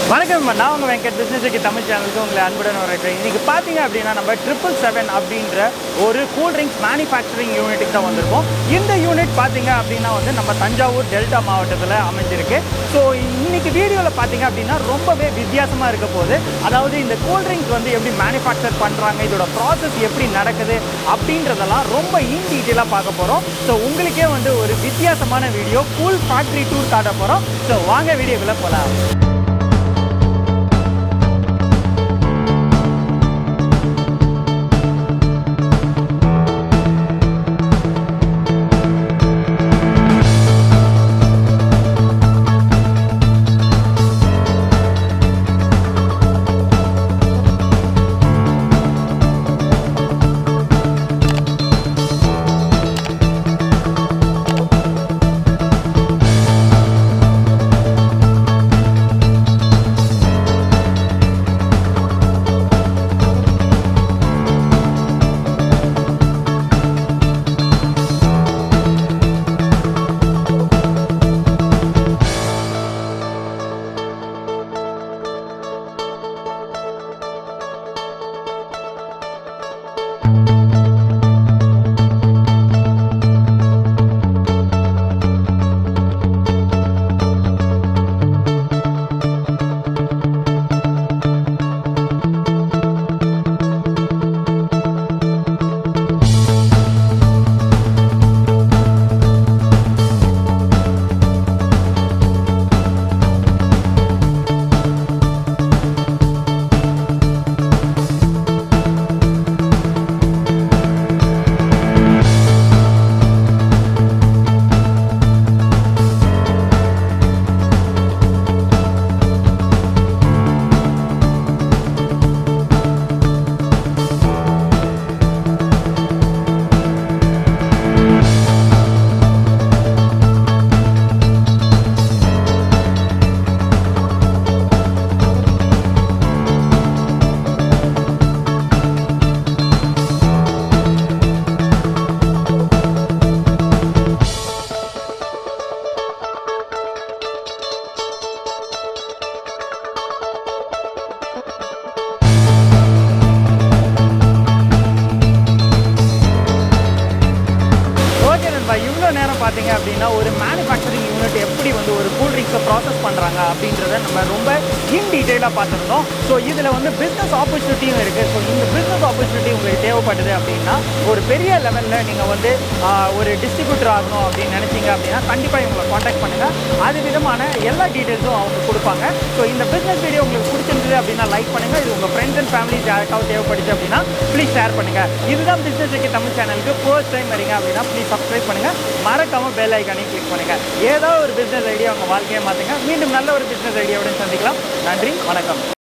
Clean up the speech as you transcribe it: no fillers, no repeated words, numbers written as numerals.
வணக்கம், நான் உங்கள் வெங்கட். பிஸ்னஸ் தமிழ் சேனலுக்கு உங்களை அன்புடன் வரவேற்கிறேன். இன்றைக்கி பார்த்தீங்க அப்படின்னா நம்ம 777 அப்படின்ற ஒரு கூல் ட்ரிங்க்ஸ் மேனுஃபேக்சரிங் யூனிட்டுக்கு தான் வந்திருக்கோம். இந்த யூனிட் பார்த்தீங்க அப்படின்னா நம்ம தஞ்சாவூர் டெல்டா மாவட்டத்தில் அமைஞ்சிருக்கு. ஸோ இன்றைக்கி வீடியோவில் பார்த்தீங்க அப்படின்னா ரொம்பவே வித்தியாசமாக இருக்க போகுது. அதாவது இந்த கூல் ட்ரிங்க்ஸ் எப்படி மேனுஃபேக்சர் பண்ணுறாங்க, இதோட ப்ராசஸ் எப்படி நடக்குது அப்படின்றதெல்லாம் ரொம்ப இன் டீட்டெயிலாக பார்க்க போகிறோம். ஸோ உங்களுக்கே ஒரு வித்தியாசமான வீடியோ கூல் ஃபேக்ட்ரி டூர் காட்ட போகிறோம். ஸோ வாங்க வீடியோக்குள்ளே போகலாம். இவ்வளோ நேரம் பார்த்தீங்க அப்படின்னா ஒரு மேனுஃபேக்சரிங் யூனிட் எப்படி ஒரு கூல் ட்ரிங்க்ஸை ப்ராசஸ் பண்ணுறாங்க அப்படின்றத நம்ம ரொம்ப இன் டீட்டெயிலாக பார்த்துருந்தோம். ஸோ இதில் பிஸ்னஸ் ஆப்பர்ச்சுனிட்டியும் இருக்குது. ஸோ இந்த பிஸ்னஸ் ஆப்பர்ச்சுனிட்டி உங்களுக்கு தேவைப்படுது அப்படின்னா ஒரு பெரிய லெவலில் நீங்கள் ஒரு டிஸ்ட்ரிபியூட்டர் ஆகணும் அப்படின்னு நினச்சிங்க அப்படின்னா கண்டிப்பாக இவங்களை காண்டாக்ட் பண்ணுங்கள். அது விதமான எல்லா டீட்டெயில்ஸும் அவங்க கொடுப்பாங்க. ஸோ இந்த பிஸ்னஸ் வீடியோ உங்களுக்கு பிடிச்சிருந்தது அப்படின்னா லைக் பண்ணுங்கள். இது உங்கள் ஃப்ரெண்ட்ஸ் அண்ட் ஃபேமிலி யாருக்காவது தேவைப்படுச்சு அப்படின்னா ப்ளீஸ் ஷேர் பண்ணுங்கள். இதுதான் பிஸ்னஸ் தமிழ் சேனலுக்கு ஃபர்ஸ்ட் டைம் வரீங்க அப்படின்னா ப்ளீஸ் சப்ஸ்கிரைப் பண்ணுங்கள். மறக்காம பெல் ஐக்கானையும் கிளிக் பண்ணுங்க. ஏதோ ஒரு பிசினஸ் ஐடியா உங்க வாழ்க்கையை மாத்துங்க. மீண்டும் நல்ல ஒரு பிசினஸ் ஐடியாவுடன் சந்திக்கலாம். நன்றி, வணக்கம்.